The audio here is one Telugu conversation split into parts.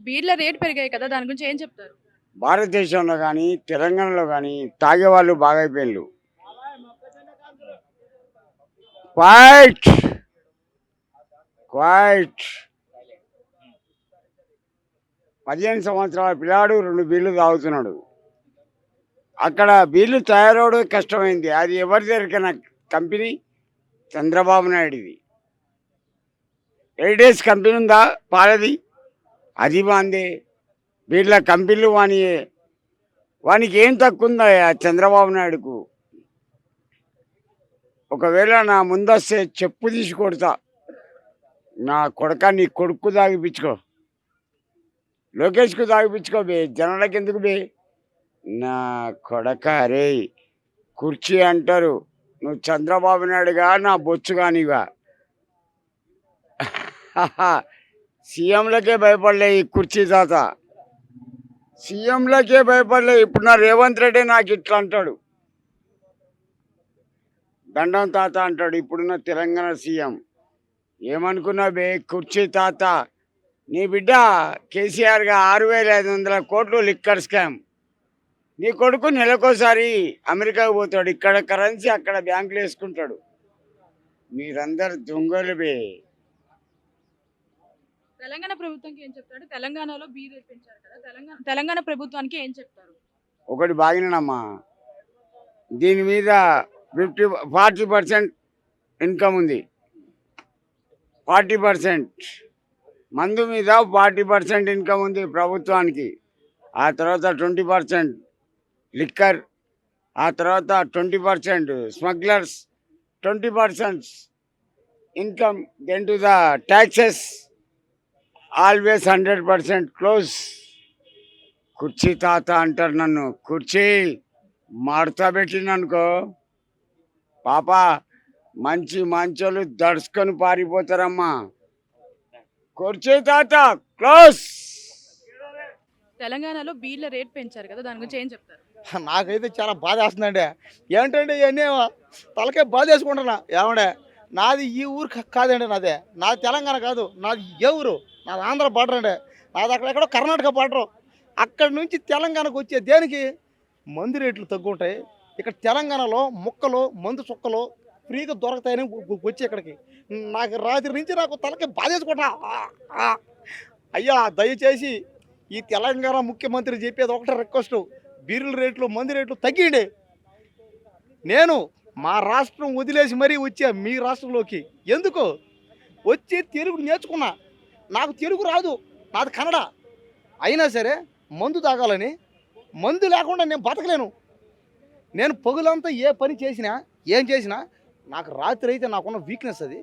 బీర్ల రేట్ పెరిగాయి కదా! దాని గురించి ఏం చెప్తారు? భారతదేశంలో గానీ, తెలంగాణలో గానీ తాగేవాళ్ళు బాగా అయిపోయిండ్రు. క్వైట్, క్వైట్ 15 సంవత్సరాల పిల్లాడు 2 బీర్లు తాగుతున్నాడు. అక్కడ బీర్లు తయారవడం కష్టమైంది. అది ఎవరి దొరికిన కంపెనీ? చంద్రబాబు నాయుడిది. ఎయిడేస్ కంపెనీ ఉందా పాలది? అది బాందే. బీర్ల కంపెనీలు వానియే. వానికి ఏం తక్కువ ఉందా ఆ చంద్రబాబు నాయుడుకు? ఒకవేళ నా ముందొస్తే చెప్పు తీసి కొడతా. నా కొడక నీ కొడుకు తాగిపించుకో, లోకేష్కు తాగిపించుకో బే, జనాలకు ఎందుకు బే? నా కొడక రే, కుర్చీ అంటారు. నువ్వు చంద్రబాబు నాయుడుగా నా బొచ్చు కానివా? సీఎంలకే భయపడలే ఈ కుర్చీ తాత. సీఎంలకే భయపడలే. ఇప్పుడు నా రేవంత్ రెడ్డి నాకు ఇట్లా అంటాడు, దండం తాత అంటాడు ఇప్పుడున్న తెలంగాణ సీఎం. ఏమనుకున్నా బే కుర్చీ తాత? నీ బిడ్డ కేసీఆర్గా 6,500 కోట్లు లిక్కర్ స్కామ్. నీ కొడుకు నెలకోసారి అమెరికాకు పోతాడు, ఇక్కడ కరెన్సీ అక్కడ బ్యాంకులో వేసుకుంటాడు. మీరందరు దొంగలు బే. తెలంగాణ ప్రభుత్వానికి ఏం చెప్తాడు? తెలంగాణలో బీర్ రేట్ పెంచారు కదా! తెలంగాణ ప్రభుత్వానికి ఏం చెప్తారు? ఒకటి బాగినమ్మా, దీని మీద 40% ఇన్కమ్ ఉంది. 40% మందు మీద 40% ఇన్కమ్ ఉంది ప్రభుత్వానికి. ఆ తర్వాత 20% లిక్కర్, ఆ తర్వాత 20% smugglers, 20% income. Then to the taxes always 100% close. కుర్చీ తాత అంటారు నన్ను. కుర్చీ మడత పెట్టిననుకో పాప, మంచి మంచోళ్ళు దడుచుకొని పారిపోతారమ్మా. కుర్చీ తాత క్లోజ్. తెలంగాణలో బీర్ల రేట్ పెంచారు కదా! దాని గురించి ఏం చెప్తారు? నాకైతే చాలా బాధ వేస్తుందండి. ఏంటంటే ఇవన్నీ తలకే బాధ వేసుకుంటున్నా. ఏమండే, నాది ఈ ఊరు కాదండి, నాది తెలంగాణ కాదు, నాది ఏ ఊరు? నాది ఆంధ్ర బార్డర్ అండి. నాది అక్కడెక్కడో కర్ణాటక బార్డరు. అక్కడి నుంచి తెలంగాణకు వచ్చే దేనికి మందు రేట్లు తగ్గుంటాయి. ఇక్కడ తెలంగాణలో ముక్కలు మందు చుక్కలు ఫ్రీగా దొరకతాయని వచ్చి ఇక్కడికి నాకు రాత్రి నుంచి నాకు తలకి బాధేసుకుంటా. అయ్యా దయచేసి ఈ తెలంగాణ ముఖ్యమంత్రి చెప్పేది ఒకటే రిక్వెస్ట్, బీరుల రేట్లు మందు రేట్లు తగ్గిండి. నేను మా రాష్ట్రం వదిలేసి మరీ వచ్చా మీ రాష్ట్రంలోకి. ఎందుకు వచ్చి తెలుగు నేర్చుకున్నా. నాకు తెలుగు రాదు, నాది కన్నడ. అయినా సరే మందు తాగాలని, మందు లేకుండా నేను బతకలేను. నేను పగులంతా ఏ పని చేసినా ఏం చేసినా నాకు రాత్రి అయితే నాకున్న వీక్నెస్ అది.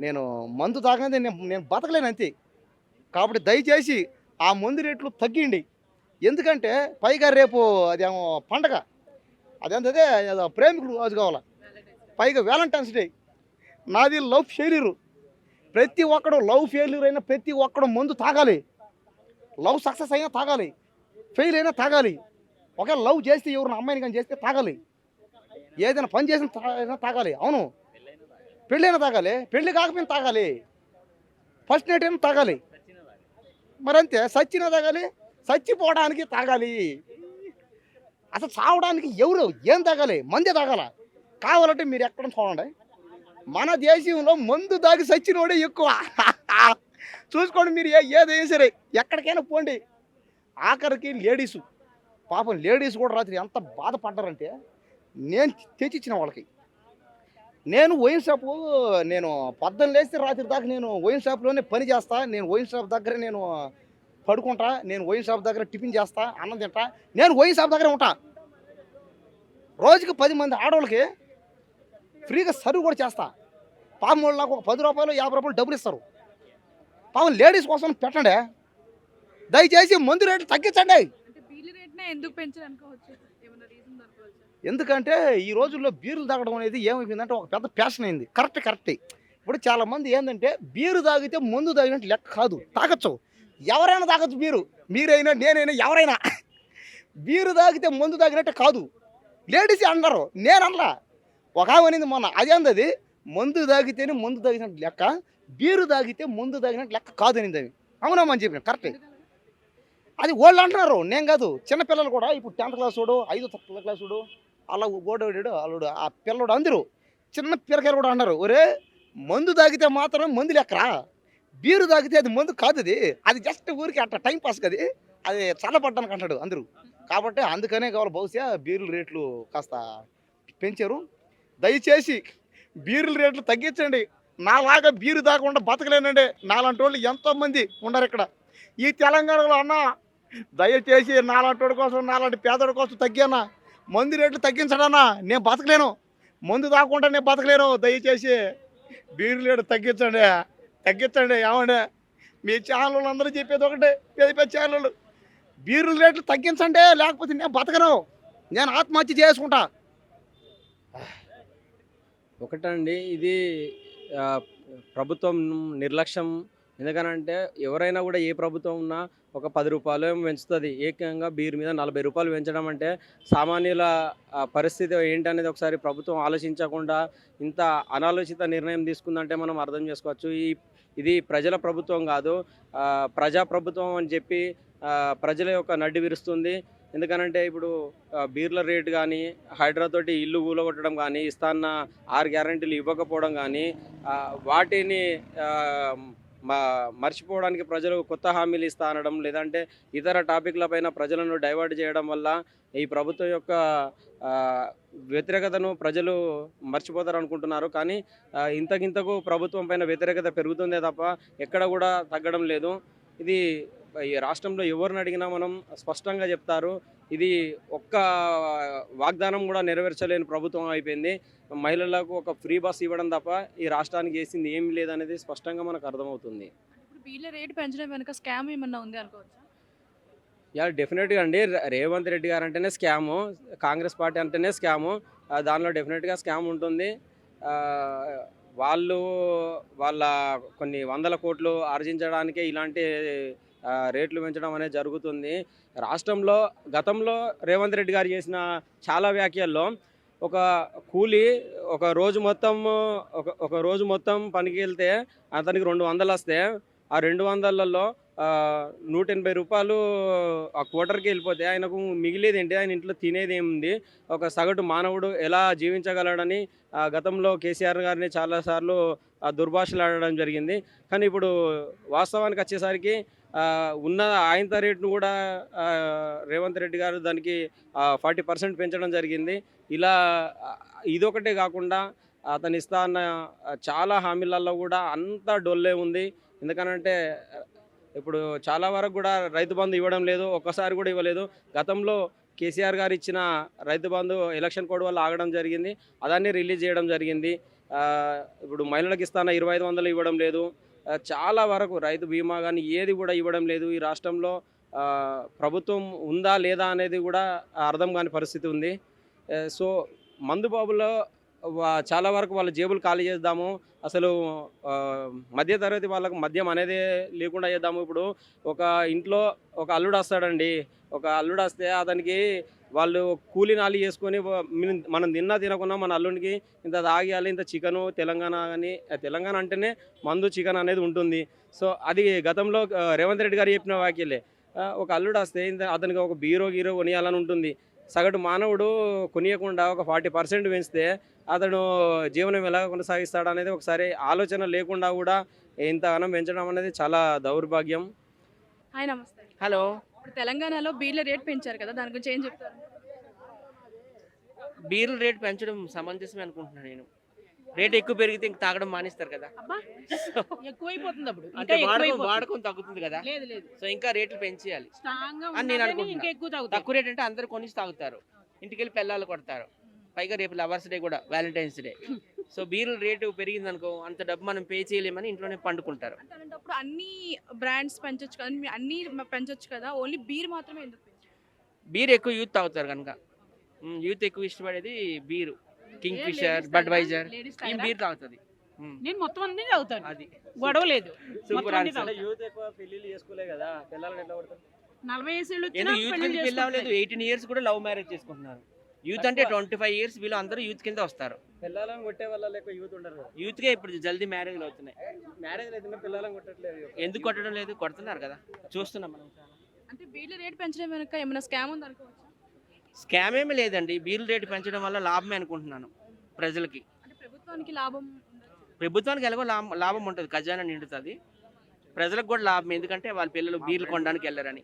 నేను మందు తాగనేది నేను బతకలేను అంతే. కాబట్టి దయచేసి ఆ మందు రేట్లు తగ్గిండి. ఎందుకంటే పైగా రేపు అదేమో పండగ, అదేంటదే ఏదో ప్రేమికుడు రోజు కావాలా, పైగా వ్యాలంటైన్స్ డే. నాది లవ్ ఫెయిల్యూరు. ప్రతి ఒక్కడు లవ్ ఫెయిల్యూర్ అయినా ప్రతి ఒక్కడు మందు తాగాలి. లవ్ సక్సెస్ అయినా తాగాలి, ఫెయిల్ అయినా తాగాలి. ఒకవేళ లవ్ చేస్తే ఎవరిని అమ్మాయిని కానీ చేస్తే తాగాలి, ఏదైనా పని చేసిన తాగాలి. అవును, పెళ్ళైనా తాగాలి, పెళ్ళి కాకపోయినా తాగాలి, ఫస్ట్ నైట్ అయినా తాగాలి. మరంతే, సచ్చినా తాగాలి, చచ్చిపోవడానికి తాగాలి. అసలు చావడానికి ఎవరు ఏం తాగాలి? మందే తాగాల. కావాలంటే మీరు ఎక్కడ చూడండి, మన దేశంలో మందు దాగి సచ్చినోడే ఎక్కువ. చూసుకోండి మీరు, ఏదైనా సరే ఎక్కడికైనా పోండి. ఆఖరికి లేడీసు, పాపం లేడీస్ కూడా రాత్రి ఎంత బాధపడ్డారంటే, నేను తెచ్చిచ్చిన వాళ్ళకి. నేను వైన్ షాపు, నేను పొద్దున్న లేస్తే రాత్రి దాకా నేను వైన్ షాప్లోనే పని చేస్తా. నేను వైన్ షాప్ దగ్గర నేను పడుకుంటా, నేను వైన్ షాప్ దగ్గర టిఫిన్ చేస్తా, అన్నం తింటా. నేను వైన్ షాప్ దగ్గర ఉంటా. రోజుకి 10 మంది ఆడవాళ్ళకి ఫ్రీగా సర్వ్ కూడా చేస్తా. పాపం వాళ్ళు నాకు ఒక 10 రూపాయలు 50 రూపాయలు డబ్బులు ఇస్తారు. పాపం లేడీస్ కోసం పెట్టండి. దయచేసి మందు రేట్లు తగ్గించండి. అంటే బీర్ల రేట్‌నే ఎందుకు పెంచారు అనుకోవచ్చు? ఏమన్నా రీజన్ అనుకోవచ్చా? ఎందుకంటే ఈ రోజుల్లో బీర్లు తాగడం అనేది ఏమైపోయిందంటే ఒక పెద్ద ప్యాషన్ అయింది. కరెక్టే. ఇప్పుడు చాలామంది ఏంటంటే బీరు తాగితే మందు తాగినట్టు లెక్క కాదు. తాగొచ్చు, ఎవరైనా తాగొచ్చు బీరు. మీరైనా నేనైనా ఎవరైనా బీరు తాగితే మందు తాగినట్టు కాదు. లేడీస్ అన్నారు, నేను అనలా. ఒక ఆమె అనింది మొన్న, అదేంది మందు తాగితేనే మందు తాగినట్టు లెక్క, బీరు తాగితే మందు తాగినట్టు లెక్క కాదు అనింది. అవి అవునమ్మని చెప్పిన కరెక్టే. అది వాళ్ళు అంటున్నారు, నేను కాదు. చిన్నపిల్లలు కూడా ఇప్పుడు 10th క్లాస్ వాడు, 5వ క్లాస్ వాడు, అలా ఓడోడాడు అల్లుడు, ఆ పిల్లడు అందరూ చిన్న పిల్లకాయలు కూడా అన్నారు, ఒరే మందు తాగితే మాత్రం మందు లెక్కరా, బీరు తాగితే అది మందు కాదు, అది జస్ట్ ఊరికి అట్లా టైం పాస్ కది, అది చల్లబడ్డానికి అంటాడు అందరూ. కాబట్టి అందుకనే కావాలి బహుశా బీరుల రేట్లు కాస్త పెంచారు. దయచేసి బీరుల రేట్లు తగ్గించండి. నాలాగా బీరు తాగకుండా బతకలేనండి. నాలాంటి వాళ్ళు ఎంతోమంది ఉన్నారు ఇక్కడ ఈ తెలంగాణలో. అన్న దయచేసి నాలాంటి కోసం, నాలాంటి పేదోడి కోసం తగ్గానా, మందు రేట్లు తగ్గించడన్నా, నేను బతకలేను. మందు తాగకుండా నేను బతకలేను. దయచేసి బీరు రేట్లు తగ్గించండి, తగ్గించండి. ఏమండి మీ ఛానల్ అందరూ చెప్పేది ఒకటే, పెద్ద పెద్ద ఛానళ్ళు, బీరుల రేట్లు తగ్గించండి, లేకపోతే నేను బతకను, నేను ఆత్మహత్య చేసుకుంటా. ఒకటండి ఇది ఆ, ప్రభుత్వం నిర్లక్ష్యం. ఎందుకనంటే ఎవరైనా కూడా ఏ ప్రభుత్వం ఉన్నా ఒక 10 రూపాయలు ఏమో పెంచుతుంది. ఏకంగా బీర్ మీద 40 రూపాయలు పెంచడం అంటే సామాన్యుల పరిస్థితి ఏంటనేది ఒకసారి ప్రభుత్వం ఆలోచించకుండా ఇంత అనాలోచిత నిర్ణయం తీసుకుందంటే మనం అర్థం చేసుకోవచ్చు. ఇది ప్రజల ప్రభుత్వం కాదు, ప్రజా ప్రభుత్వం అని చెప్పి ప్రజల యొక్క నడ్డి విరుస్తుంది. ఎందుకనంటే ఇప్పుడు బీర్ల రేట్ కానీ, హైడ్రాతోటి ఇల్లు కూలగొట్టడం కానీ, ఇస్తాన్న 6 గ్యారెంటీలు ఇవ్వకపోవడం కానీ, వాటిని మర్చిపోవడానికి ప్రజలు కొత్త హామీలు ఇస్తా అనడం, లేదంటే ఇతర టాపిక్లపైన ప్రజలను డైవర్ట్ చేయడం వల్ల ఈ ప్రభుత్వం యొక్క వ్యతిరేకతను ప్రజలు మర్చిపోతారు అనుకుంటున్నారు. కానీ ఇంతకింతకు ప్రభుత్వం పైన వ్యతిరేకత పెరుగుతుందే తప్ప ఎక్కడ కూడా తగ్గడం లేదు. ఇది ఈ రాష్ట్రంలో ఎవరిని అడిగినా మనం స్పష్టంగా చెప్తారు, ఇది ఒక్క వాగ్దానం కూడా నెరవేర్చలేని ప్రభుత్వం అయిపోయింది. మహిళలకు ఒక ఫ్రీ బస్ ఇవ్వడం తప్ప ఈ రాష్ట్రానికి చేసింది ఏం లేదనేది స్పష్టంగా మనకు అర్థమవుతుంది. ఇప్పుడు వీళ్ళ రేటు పెంచడం వెనక స్కామ్ ఏమన్నా ఉంది అనుకోవచ్చా? యా, డెఫినెట్గా అండి. రేవంత్ రెడ్డి గారు అంటేనే స్కాము, కాంగ్రెస్ పార్టీ అంటేనే స్కాము. దానిలో డెఫినెట్గా స్కామ్ ఉంటుంది. వాళ్ళు వాళ్ళ కొన్ని 100 కోట్లు ఆర్జించడానికే ఇలాంటి రేట్లు పెంచడం అనేది జరుగుతుంది. రాష్ట్రంలో గతంలో రేవంత్ రెడ్డి గారు చేసిన చాలా వ్యాఖ్యల్లో ఒక కూలి ఒక రోజు మొత్తం పనికి వెళ్తే అతనికి 200 వస్తే ఆ 200లలో 180 రూపాయలు ఆ క్వార్టర్కి వెళ్ళిపోతే ఆయనకు మిగిలేది ఏంటి, ఆయన ఇంట్లో తినేది ఏముంది, ఒక సగటు మానవుడు ఎలా జీవించగలడని గతంలో కేసీఆర్ గారిని చాలాసార్లు దుర్భాషలాడడం జరిగింది. కానీ ఇప్పుడు వాస్తవానికి వచ్చేసరికి ఉన్న ఆయంత రేటును కూడా రేవంత్ రెడ్డి గారు దానికి 40% పెంచడం జరిగింది. ఇలా ఇదొకటే కాకుండా అతను ఇస్తా అన్న చాలా హామీలలో కూడా అంతా డొల్లే ఉంది. ఎందుకనంటే ఇప్పుడు చాలా వరకు కూడా రైతు బంధు ఇవ్వడం లేదు, ఒక్కసారి కూడా ఇవ్వలేదు. గతంలో కేసీఆర్ గారు ఇచ్చిన రైతు బంధు ఎలక్షన్ కోడ్ వల్ల ఆగడం జరిగింది, అదాన్ని రిలీజ్ చేయడం జరిగింది. ఇప్పుడు మహిళలకు ఇస్తాన 2500 ఇవ్వడం లేదు. చాలా వరకు రైతు బీమా కానీ ఏది కూడా ఇవ్వడం లేదు. ఈ రాష్ట్రంలో ప్రభుత్వం ఉందా లేదా అనేది కూడా అర్థం కాని పరిస్థితి ఉంది. సో మందుబాబులో చాలా వరకు వాళ్ళ జేబులు ఖాళీ చేద్దాము, అసలు మధ్యతరగతి వాళ్ళకు మద్యం అనేది లేకుండా చేద్దాము. ఇప్పుడు ఒక ఇంట్లో ఒక అల్లుడు వస్తాడండి, ఒక అల్లుడు వస్తే అతనికి వాళ్ళు కూలి నాలి చేసుకొని మనం తినకున్నా మన అల్లుడికి ఇంత తాగియాలి, ఇంత చికెను, తెలంగాణ అంటేనే మందు చికెన్ అనేది ఉంటుంది. సో అది గతంలో రేవంత్ రెడ్డి గారు చెప్పిన వ్యాఖ్యలే. ఒక అల్లుడు వస్తే అతనికి ఒక బీరో కొనియాలని ఉంటుంది. సగటు మానవుడు కొనియకుండా ఒక 40% పెంచితే అతను జీవనం ఎలా కొనసాగిస్తాడు అనేది ఒకసారి ఆలోచన లేకుండా కూడా ఇంతగానం పెంచడం అనేది చాలా దౌర్భాగ్యం. హాయ్, నమస్తే. హలో. ఇప్పుడు తెలంగాణలో బీర్ల రేట్ పెంచారు కదా, దాని గురించి ఏం చెప్తారు? బీర్ల రేట్ పెంచడం సమంజసమే అనుకుంటున్నాను నేను. రేట్ ఎక్కువ పెరిగితే ఇంక తాగడం మానేస్తారు కదా, అబ్బా ఎక్కువైపోతుంది, అప్పుడు అంటే వాడకం తగ్గుతుంది కదా. సో ఇంకా రేట్లు పెంచేయాలి అని నేను అనుకుంటున్నాను. తక్కువ రేట్ అంటే అందరు కొనిసి తాగుతారు, ఇంటికి వెళ్ళి పిల్లలు కొడతారు, పైగా రేపు లవర్స్ డే కూడా, Valentine's day. So Beerla rate పెరిగింది అనుకో, అంత డబ్బు మనం పే చేయలేమని ఇంట్లోనే పండుకుంటారు. అలాంటప్పుడు అన్ని బ్రాండ్స్ పెంచొచ్చు కదా, అన్ని పెంచొచ్చు కదా, ఓన్లీ బీర్ మాత్రమే ఎందుకు పెంచారు? బీర్ ఎక్కువ యూత్ తాగుతారు కనుక. యూత్ ఎక్కువ ఇష్టపడేది బీరు, కింగ్ ఫిషర్, బడ్వైజర్, ఈ బీర్ తాగుతుంది. నేను మొత్తం అన్ని తాగుతాను, అది గొడవ లేదు. Super answer. యూత్ ఎక్కువ పెళ్లిళ్ళు చేసుకోలే కదా, పిల్లలు ఎట్లా పడతారు? 40 ఏళ్ళు ఎందుకు యూత్ కింద పెళ్ళి అవ్వలేదు? 18 ఇయర్స్ కూడా లవ్ మ్యారేజ్ చేసుకుంటున్నారు. యూత్ అంటే 25 ఇయర్స్, వీళ్ళు అందరూ యూత్ కింద వస్తారు. పిల్లలను కొట్టే వాళ్ళ లేక యూత్ ఉండరు కదా. యూత్కే ఇప్పుడు జల్దీ మ్యారేజ్లు అవుతున్నాయి. మ్యారేజ్ అయితే పిల్లలను కొట్టట్లేదు. ఎందుకు కొట్టడం లేదు? కొడుతున్నారు కదా, చూస్తున్నాం మనం. అంటే బీర్ల రేట్ పెంచడం వెనక ఏమైనా స్కామ్ ఉంది అనుకోవచ్చా? స్కామ్ ఏమీ లేదండి, బీర్లు రేటు పెంచడం వల్ల లాభమే అనుకుంటున్నాను ప్రజలకి. అంటే ప్రభుత్వానికి లాభం ఉండొచ్చు. ప్రభుత్వానికి ఎలాగో లాభం ఉంటుంది, ఖజానా నిండుతుంది. ప్రజలకు కూడా లాభం, ఎందుకంటే వాళ్ళ పిల్లలు బీర్లు కొనడానికి వెళ్ళరని.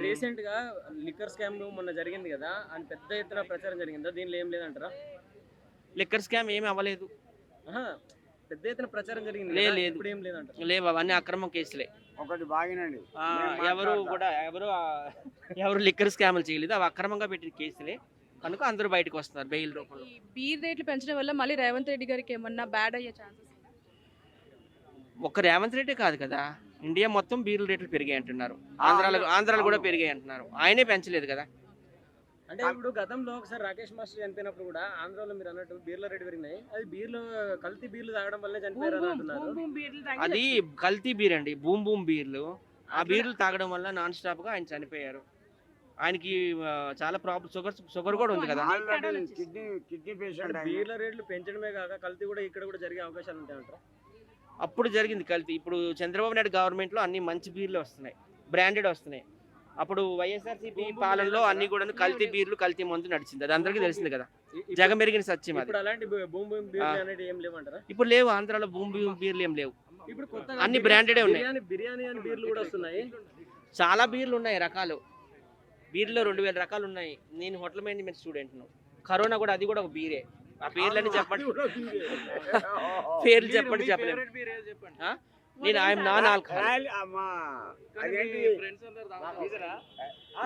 రీసెంట్ గా లిక్కర్ స్కామ్ మొన్న జరిగింది కదా, అని పెద్ద ఎత్తున ప్రచారం జరిగిందా? దీనిలో ఏం లేదంటారా? లిక్కర్ స్కామ్ ఏమీ అవ్వలేదు. ఆహా, పెద్ద ఎత్తున ప్రచారం జరిగింది లేదు, కదా, లేదు. ఇప్పుడు ఏం లేదంటారు? లేవు, అవన్నీ అక్రమం కేసులే. ఒకటి బాగినండి ఎవరు లిక్కర్ స్కామ్లు చేయలేదు, అవి అక్రమంగా పెట్టిన కేసులే కనుక అందరూ బయటకు వస్తున్నారు బెయిల్ రూపంలో. ఈ బీర్ రేట్లు పెంచడం వల్ల మళ్ళీ రేవంత్ రెడ్డి గారికి ఏమన్నా బ్యాడ్ అయ్యే ఛాన్సెస్? ఒక్క రేవంత్ రెడ్డి కాదు కదా, ఇండియా మొత్తం బీర్ల రేట్లు పెరిగాయి అంటున్నారు. ఆంధ్రాలో కూడా పెరిగాయి అంటున్నారు, ఆయనే పెంచలేదు కదా. అంటే ఇప్పుడు గతంలో ఒకసారి రాకేష్ మాస్టర్ చనిపోయినప్పుడు కూడా ఆంధ్రాలో మీరు అన్నట్టు బీర్ల రేటు పెరిగినాయి, అది బీర్లు కల్తీ బీర్లు తాగడం వల్లే చనిపోయారు అని అంటున్నారు. అది కల్తీ బీర్ అండి, బూమ్ బూమ్ బీర్లు. ఆ బీర్లు తాగడం వల్ల నాన్ స్టాప్ గా ఆయన చనిపోయారు. ఆయనకి చాలా ప్రాబ్లం, షుగర్ కూడా ఉంది కదా. Kidney patient. బీర్ల రేట్లు పెంచడమే కాక కల్తీ కూడా ఇక్కడ కూడా జరిగే అవకాశాలు ఉంటాయంటారా? అప్పుడు జరిగింది కల్తీ. ఇప్పుడు చంద్రబాబు నాయుడు గవర్నమెంట్ లో అన్ని మంచి బీర్లు వస్తున్నాయి, బ్రాండెడ్ వస్తున్నాయి. అప్పుడు వైఎస్ఆర్సీపీ పాలనలో అన్ని కూడా కల్తీ బీర్లు, కల్తీ మందు నడిచింది, అది అందరికీ తెలిసింది కదా, జగమెరిగిన సత్యం అది. ఇప్పుడు అలాంటి బూమ్ బూమ్ బీర్లు అనేది ఏం లేవంటారా? ఇప్పుడు లేవు, ఆంధ్రాలో బూమ్ బూమ్ బీర్లు ఏం లేవు, ఇప్పుడు కొత్తగా అన్ని బ్రాండెడే ఉన్నాయి. బిర్యానీ అని బీర్లు కూడా వస్తున్నాయి. చాలా బీర్లు ఉన్నాయి, రకాలు. బీర్లో 2000 రకాలు ఉన్నాయి. నేను హోటల్ మేనేజ్మెంట్ స్టూడెంట్ను. కరోనా కూడా, అది కూడా ఒక బీరే. ఆ పేర్లని చెప్పండి, పేర్లు చెప్పండి, చెప్పలేము. నేను ఐఎమ్ నాన్ ఆల్కహాల్,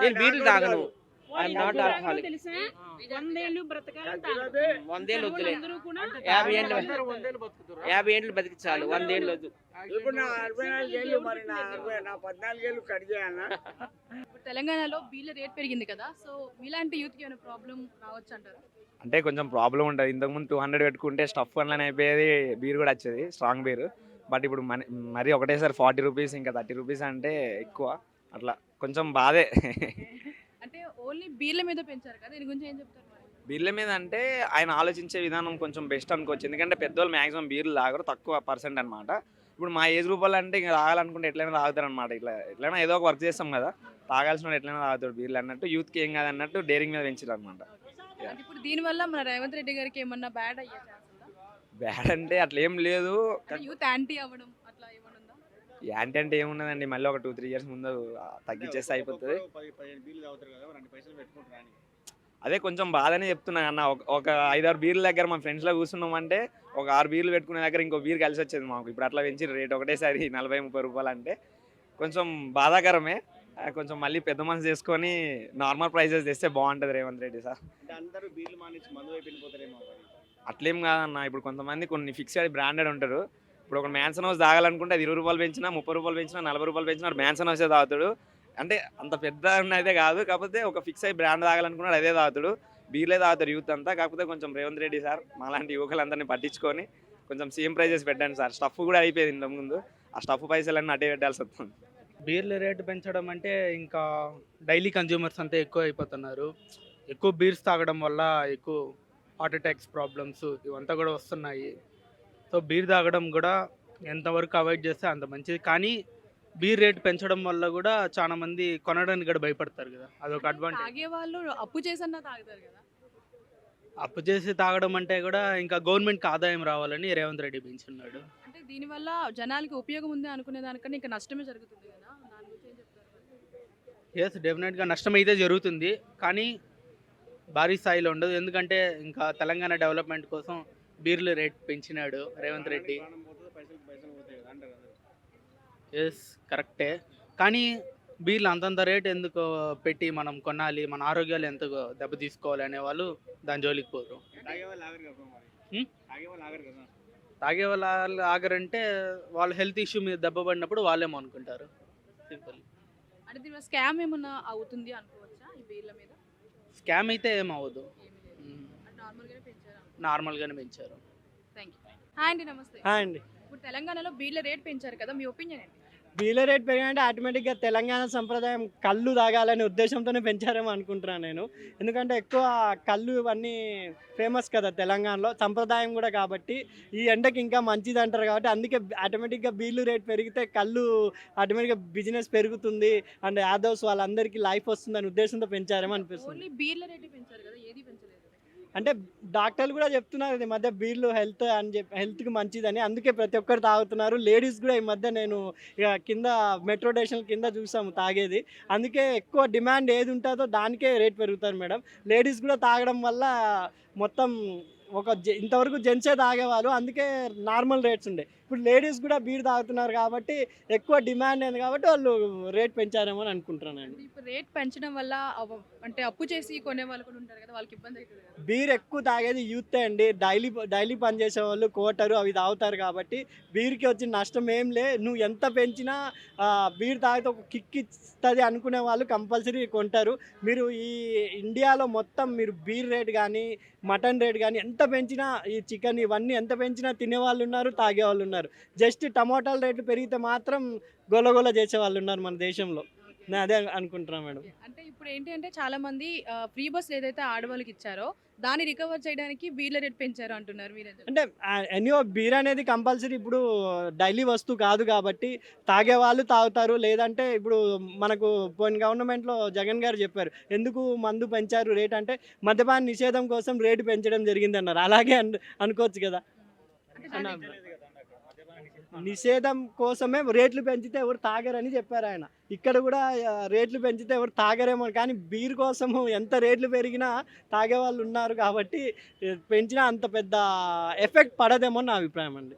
నేను బీర్లు తాగను. I'm not alcoholic. తెలుసా 100 ఏళ్ళు బ్రతకాలి, 100 ఏళ్ళు వద్దులే, అందరూ కూడా 50 ఏళ్ళు బతికించాలి, 100 ఏళ్ళు వద్దు. ఇప్పుడు నా 64 ఏళ్ళు, మరి నా 14 ఏళ్ళు కట్ చేయాలా? ఇప్పుడు తెలంగాణలో బీర్ల రేట్ పెరిగింది కదా, సో మీలాంటి యూత్కి ఏమైనా ప్రాబ్లం రావచ్చు అంటారా? అంటే కొంచెం ప్రాబ్లం ఉంటుంది. ఇంతకుముందు 200 పెట్టుకుంటే స్టఫ్ వన్లని అయిపోయేది, బీర్ కూడా వచ్చేది, స్ట్రాంగ్ బీర్. బట్ ఇప్పుడు మరీ ఒకటేసారి 40 రూపీస్, ఇంకా 30 రూపీస్ అంటే ఎక్కువ. అట్లా కొంచెం బాధే. అంటే ఓన్లీ బీర్ల మీద పెంచారు కదా, దీని గురించి ఏం చెప్తారు మరి? బీర్ల మీద అంటే ఆయన ఆలోచించే విధానం కొంచెం బెస్ట్ అనుకోవచ్చు. ఎందుకంటే పెద్దవాళ్ళు మ్యాక్సిమం బీర్లు తాగరు, తక్కువ పర్సెంట్ అనమాట. ఇప్పుడు మా ఏజ్ గ్రూప్ అంటే ఇంకా తాగాలనుకుంటే ఎట్లయినా తాగుతారు అనమాట. ఎట్లయినా ఏదో ఒక వర్క్ చేస్తాం కదా, తాగాల్సిన ఎట్లయినా తాగుతాడు బీర్లు అన్నట్టు. యూత్కి ఏం కాదు అన్నట్టు డేరింగ్ మీద పెంచారు అనమాట. అంటే ఇప్పుడు దీనివల్ల మన రేవంత్ రెడ్డి గారికి ఏమన్నా బ్యాడ్ అయ్యే ఛాన్స్ ఉందా? బ్యాడ్ అంటే అట్లా ఏం లేదు. యూత్ యాంటీ అవ్వడం అట్లా ఏమన్నా ఉందా? యాంటీ అంటే ఏమున్నదండి, మళ్ళీ ఒక 2-3 ఇయర్స్ ముందు తగ్గించేస్తే అయిపోతుంది. అదే కొంచెం బాధనే చెప్తున్నా అన్న. ఒక 5-6 బీర్ల దగ్గర మా ఫ్రెండ్స్లో కూర్చున్నామంటే ఒక 6 బీర్లు పెట్టుకునే దగ్గర ఇంకో బీర్ కలిసి వచ్చేది మాకు. ఇప్పుడు అట్లా పెంచి రేట్ ఒకటేసారి 40-30 రూపాయలు అంటే కొంచెం బాధాకరమే. కొంచెం మళ్ళీ పెద్ద మనసు చేసుకొని నార్మల్ ప్రైజెస్ తెస్తే బాగుంటుంది రేవంత్ రెడ్డి సార్. అందరూ బీర్లు మానేసి మందు వైపు వెళ్ళిపోతారేమో. అట్లేం కాదన్న, ఇప్పుడు కొంతమంది కొన్ని ఫిక్స్డ్ బ్రాండెడ్ ఉంటారు. ఇప్పుడు ఒక మ్యాన్సన్ హౌస్ తాగాలనుకుంటే అది 20 రూపాయలు పెంచినా, 30 రూపాయలు పెంచినా, 40 రూపాయలు పెంచినా మ్యాన్సన్ హౌసే తాగుతాడు. అంటే అంత పెద్ద అయితే కాదు, కాకపోతే ఒక ఫిక్స్ అయ్యి బ్రాండ్ తాగాలనుకున్నాడు అదే తాగుతాడు. బీర్లే తాగుతారు యూత్ అంతా. కాకపోతే కొంచెం రేవంత్ రెడ్డి సార్ మాలాంటి యువకులందరినీ పట్టించుకొని కొంచెం సేమ్ ప్రైజెస్ పెట్టండి సార్. స్టఫ్ కూడా అయిపోయింది ఇంతకుముందు, ఆ స్టఫ్ పైసలన్నీ అడ్డే పెట్టాల్సి వస్తుంది. బీర్ల రేటు పెంచడం అంటే ఇంకా డైలీ కన్జ్యూమర్స్ అంతా ఎక్కువ అయిపోతున్నారు. ఎక్కువ బీర్స్ తాగడం వల్ల ఎక్కువ హార్ట్ అటాక్స్ ప్రాబ్లమ్స్ ఇవంతా కూడా వస్తున్నాయి. సో బీర్ తాగడం కూడా ఎంతవరకు అవాయిడ్ చేస్తే అంత మంచిది. కానీ బీర్ రేట్ పెంచడం వల్ల కూడా చాలా మంది కొనడానికి కూడా భయపడతారు కదా, అదొక అడ్వాంటేజ్. తాగే వాళ్ళు అప్పు చేసన్నా తాగుతారు కదా. అప్పు చేసి తాగడం అంటే కూడా ఇంకా గవర్నమెంట్కి ఆదాయం రావాలని రేవంత్ రెడ్డి పెంచున్నాడు. అంటే దీనివల్ల జనాలకి ఉపయోగం ఉంది అనుకునే దానికన్నా ఇంకా నష్టమే జరుగుతుంది కదా, దాని గురించి ఏం చెప్తారు? ఎస్, డెఫినెట్గా నష్టం అయితే జరుగుతుంది, కానీ భారీ స్థాయిలో ఉండదు. ఎందుకంటే ఇంకా తెలంగాణ డెవలప్మెంట్ కోసం బీర్ల రేట్ పెంచినాడు రేవంత్ రెడ్డి. ఎస్, కరెక్టే. కానీ బీర్లు అంతంత రేట్ ఎందుకు పెట్టి మనం కొనాలి, మన ఆరోగ్యాలు ఎందుకు దెబ్బ తీసుకోవాలి అనే వాళ్ళు దాని జోలికి పోరు. తాగే వాళ్ళు ఆగరంటే వాళ్ళ హెల్త్ ఇష్యూ మీద దెబ్బ పడినప్పుడు వాళ్ళేమో అనుకుంటారు. సింపుల్. అంటే దీని స్కామ్ ఏమన్నా అవుతుంది అనుకోవచ్చా ఈ బీర్ల మీద? స్కామ్ అయితే ఏమవ్వదు, నార్మల్గానే పెంచారా? నార్మల్గానే పెంచారు. Thank you. హాయ్ అండి, నమస్తే. హాయ్ అండి. ఇప్పుడు తెలంగాణలో బీర్ల రేట్ పెంచారు కదా, మీ ఒపీనియన్ ఏంటి? బీల రేట్ పెరిగాయంటే ఆటోమేటిక్గా తెలంగాణ సంప్రదాయం కళ్ళు తాగాలనే ఉద్దేశంతోనే పెంచారేమో అనుకుంటున్నాను నేను. ఎందుకంటే ఎక్కువ కళ్ళు ఇవన్నీ ఫేమస్ కదా తెలంగాణలో, సంప్రదాయం కూడా కాబట్టి ఈ ఎండకి ఇంకా మంచిది అంటారు కాబట్టి అందుకే ఆటోమేటిక్గా బీర్లు రేట్ పెరిగితే కళ్ళు ఆటోమేటిక్గా బిజినెస్ పెరుగుతుంది అండ్ యాదవ్స్ వాళ్ళందరికీ లైఫ్ వస్తుందని ఉద్దేశంతో పెంచారేమో అనిపిస్తుంది. ఓన్లీ బీర్ల రేటు పెంచారు కదా, ఏది పెంచలేదు. అంటే డాక్టర్లు కూడా చెప్తున్నారు ఈ మధ్య బీర్లు హెల్త్ అని చెప్పి హెల్త్కి మంచిదని, అందుకే ప్రతి ఒక్కరు తాగుతున్నారు. లేడీస్ కూడా ఈ మధ్య నేను ఇక కింద మెట్రో స్టేషన్ కింద చూసాము తాగేది. అందుకే ఎక్కువ డిమాండ్ ఏది ఉంటుందో దానికే రేట్ పెరుగుతారు మేడం. లేడీస్ కూడా తాగడం వల్ల మొత్తం ఇంతవరకు జెంట్సే తాగేవాళ్ళు, అందుకే నార్మల్ రేట్స్ ఉండే. ఇప్పుడు లేడీస్ కూడా బీర్ తాగుతున్నారు కాబట్టి ఎక్కువ డిమాండ్ అయింది కాబట్టి వాళ్ళు రేట్ పెంచారేమో అని అనుకుంటున్నాను. అంటే ఇప్పుడు రేట్ పెంచడం వల్ల అంటే అప్పు చేసి కొనే వాళ్ళు కూడా ఉంటారు కదా, వాళ్ళకి ఇబ్బంది అవుతుంది కదా. బీర్ ఎక్కువ తాగేది యూతే అండి. డైలీ పనిచేసే వాళ్ళు కోటరు అవి తాగుతారు కాబట్టి బీర్కి వచ్చిన నష్టం ఏం లే. నువ్వు ఎంత పెంచినా బీర్ తాగితే ఒక కిక్ ఇస్తుంది అనుకునే వాళ్ళు కంపల్సరీ కొంటారు. మీరు ఈ ఇండియాలో మొత్తం మీరు బీర్ రేట్ కానీ మటన్ రేట్ కానీ ఎంత పెంచినా, ఈ చికెన్ ఇవన్నీ ఎంత పెంచినా తినేవాళ్ళు ఉన్నారు, తాగేవాళ్ళు ఉన్నారు. జస్ట్ టమోటాల రేట్లు పెరిగితే మాత్రం గొలగొల చేసేవాళ్ళు ఉన్నారు మన దేశంలో. నేను అదే అనుకుంటున్నాను మేడం. అంటే ఇప్పుడు ఏంటి అంటే చాలా మంది ఫ్రీ బస్ ఏదైతే ఆడవాళ్ళకి ఇచ్చారో దాన్ని రికవర్ చేయడానికి బీర్ల రేట్ పెంచారు అంటున్నారు. మీరు అంటే ఎనీవో బీర్ అనేది కంపల్సరీ ఇప్పుడు డైలీ వస్తువు కాదు కాబట్టి తాగేవాళ్ళు తాగుతారు. లేదంటే ఇప్పుడు మనకు పోయిన గవర్నమెంట్లో జగన్ గారు చెప్పారు ఎందుకు మందు పెంచారు రేట్ అంటే మద్యపాన నిషేధం కోసం రేటు పెంచడం జరిగింది అన్నారు. అలాగే అనుకోవచ్చు కదా. నిషేధం కోసమే రేట్లు పెంచితే ఎవరు తాగరని చెప్పారు ఆయన. ఇక్కడ కూడా రేట్లు పెంచితే ఎవరు తాగరేమో, కానీ బీర్ కోసము ఎంత రేట్లు పెరిగినా తాగే వాళ్ళు ఉన్నారు కాబట్టి పెంచినా అంత పెద్ద ఎఫెక్ట్ పడదేమో నా అభిప్రాయం అండి.